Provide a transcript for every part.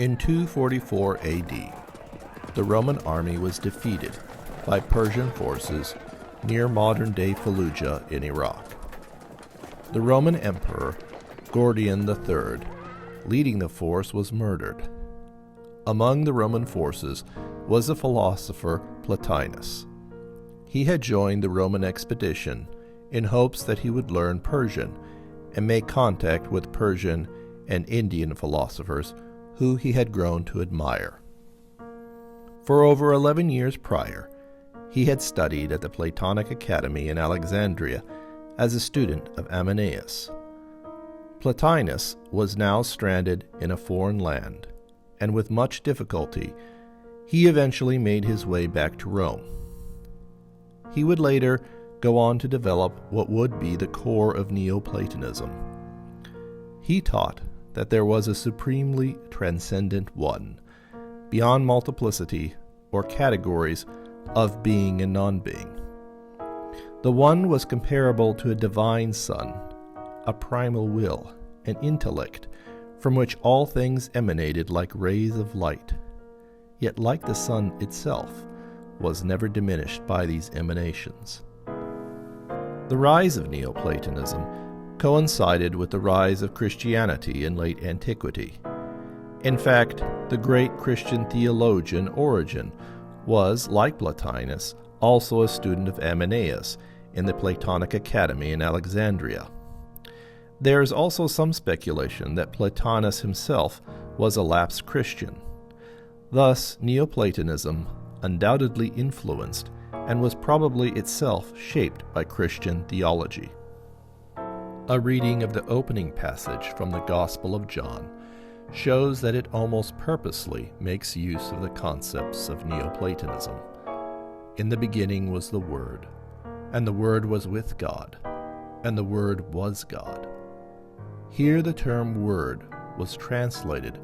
In 244 AD, the Roman army was defeated by Persian forces near modern-day Fallujah in Iraq. The Roman Emperor, Gordian III, leading the force, was murdered. Among the Roman forces was the philosopher Plotinus. He had joined the Roman expedition in hopes that he would learn Persian and make contact with Persian and Indian philosophers who he had grown to admire. For over 11 years prior, he had studied at the Platonic Academy in Alexandria as a student of Ammianus. Plotinus was now stranded in a foreign land, and with much difficulty, he eventually made his way back to Rome. He would later go on to develop what would be the core of Neoplatonism. He taught that there was a supremely transcendent one, beyond multiplicity or categories of being and non-being. The one was comparable to a divine sun, a primal will, an intellect, from which all things emanated like rays of light, yet like the sun itself, was never diminished by these emanations. The rise of Neoplatonism coincided with the rise of Christianity in late antiquity. In fact, the great Christian theologian Origen was, like Plotinus, also a student of Ammianus in the Platonic Academy in Alexandria. There is also some speculation that Plotinus himself was a lapsed Christian. Thus, Neoplatonism undoubtedly influenced and was probably itself shaped by Christian theology. A reading of the opening passage from the Gospel of John shows that it almost purposely makes use of the concepts of Neoplatonism. In the beginning was the Word, and the Word was with God, and the Word was God. Here the term Word was translated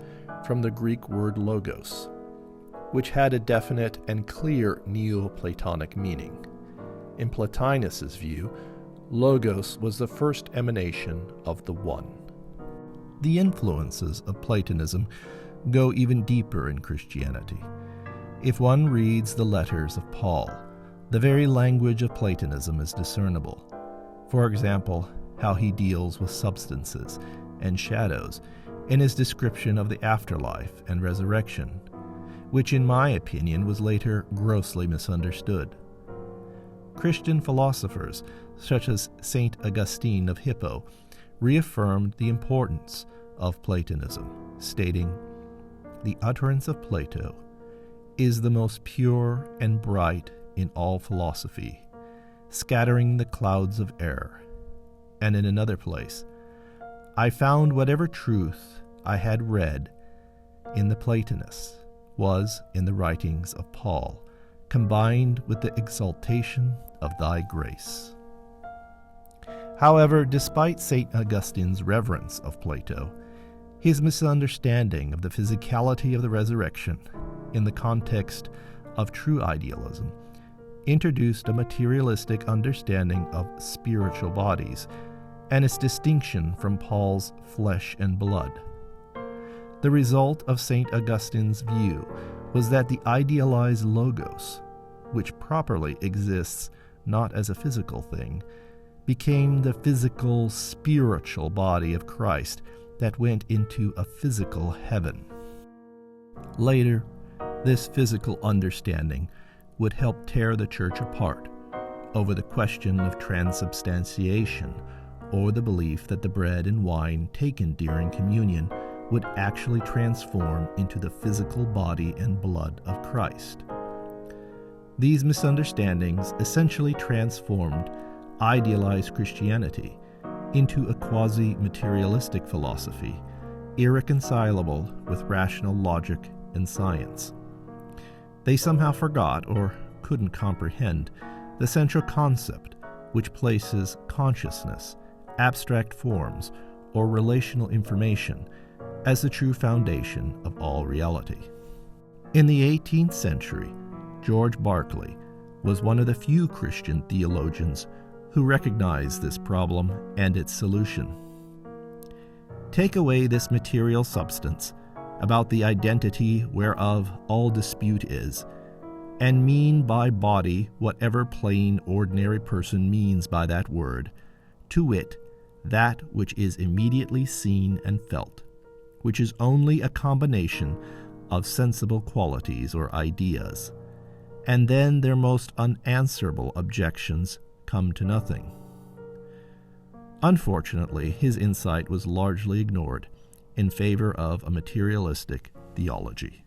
from the Greek word logos, which had a definite and clear Neoplatonic meaning. In Plotinus's view, logos was the first emanation of the One. The influences of Platonism go even deeper in Christianity. If one reads the letters of Paul, the very language of Platonism is discernible. For example, how he deals with substances and shadows in his description of the afterlife and resurrection, which in my opinion was later grossly misunderstood. Christian philosophers, such as St. Augustine of Hippo, reaffirmed the importance of Platonism, stating, "The utterance of Plato is the most pure and bright in all philosophy, scattering the clouds of error." And in another place, "I found whatever truth I had read in the Platonists was in the writings of Paul, combined with the exaltation of thy grace." However, despite St. Augustine's reverence of Plato, his misunderstanding of the physicality of the resurrection in the context of true idealism introduced a materialistic understanding of spiritual bodies and its distinction from Paul's flesh and blood. The result of St. Augustine's view was that the idealized logos, which properly exists not as a physical thing, became the physical, spiritual body of Christ that went into a physical heaven. Later, this physical understanding would help tear the church apart over the question of transubstantiation, or the belief that the bread and wine taken during communion would actually transform into the physical body and blood of Christ. These misunderstandings essentially transformed idealized Christianity into a quasi-materialistic philosophy, irreconcilable with rational logic and science. They somehow forgot or couldn't comprehend the central concept which places consciousness, abstract forms, or relational information as the true foundation of all reality. In the 18th century, George Berkeley was one of the few Christian theologians who recognized this problem and its solution. Take away this material substance, about the identity whereof all dispute is, and mean by body whatever plain ordinary person means by that word, to wit, that which is immediately seen and felt, which is only a combination of sensible qualities or ideas, and then their most unanswerable objections come to nothing. Unfortunately, his insight was largely ignored in favor of a materialistic theology.